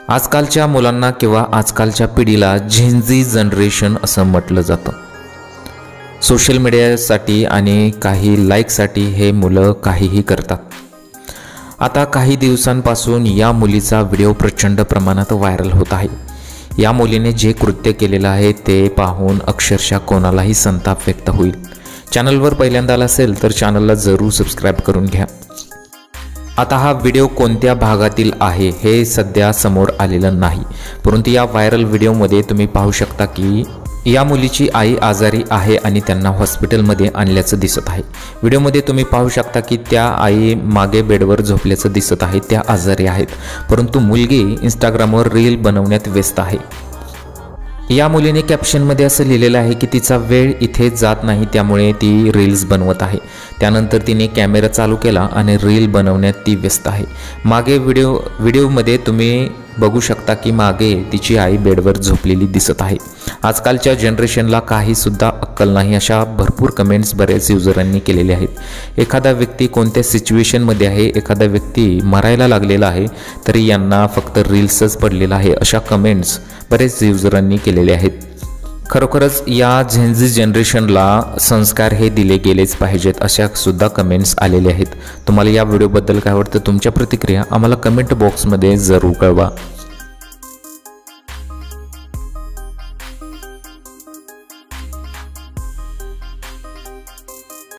आजकालच्या मुलांना किंवा आजकालच्या पिढीला झेनझी जनरेशन असं म्हटलं जातं। सोशल मीडियासाठी आणि काही लाईकसाठी हे मुलं काहीही करतात। आता काही दिवसांपासून या मुलीचा व्हिडिओ प्रचंड प्रमाणात व्हायरल होत आहे। या मुलीने जे कृत्य केलेलं आहे ते पाहून अक्षरशः कोणालाही संताप व्यक्त होईल। चॅनलवर पहिल्यांदा आला असेल तर चॅनलला जरूर सबस्क्राईब करून घ्या। आता हा व्हिडिओ कोणत्या भागातील आहे हे सध्या समोर आलेलं नाही, परंतु या व्हायरल व्हिडिओमध्ये तुम्ही पाहू शकता की या मुलीची आई आजारी आहे आणि त्यांना हॉस्पिटलमध्ये आणल्याचं दिसत आहे। व्हिडिओमध्ये तुम्ही पाहू शकता की त्या आई मागे बेडवर झोपल्याचं दिसत आहे। त्या आजारी आहेत, परंतु मुलगी इंस्टाग्रामवर रील बनवण्यात व्यस्त आहे। या मुलीने कॅप्शनमध्ये असं लिहिलेलं आहे की तिचा वेळ इथे जात नाही, त्यामुळे ती रील्स बनवत आहे। त्यानंतर तिने कॅमेरा चालू केला आणि रील बनवण्यात ती व्यस्त आहे। मागे व्हिडिओमध्ये तुम्ही बघू शकता की मागे तिची आई बेडवर झोपलेली दिसत आहे। आजकालच्या जनरेशनला काही सुद्धा अक्कल नाही, अशा भरपूर कमेंट्स बरेच युजरांनी केलेले आहेत। एखादा व्यक्ती कोणत्या सिच्युएशनमध्ये आहे, एखादा व्यक्ती मरायला लागलेला आहे तरी यांना फक्त रील्सच पडलेला आहे, अशा कमेंट्स बरेच युजरांनी केलेले आहेत। खरोखरच या झेनझी जनरेशनला संस्कार हे दिले गेलेच पाहिजेत, अशा सुद्धा कमेंट्स आलेले आहेत। तुम्हाला या व्हिडिओबद्दल काय वाटतं? तुमच्या प्रतिक्रिया आम्हाला कमेंट बॉक्समध्ये जरूर कळवा।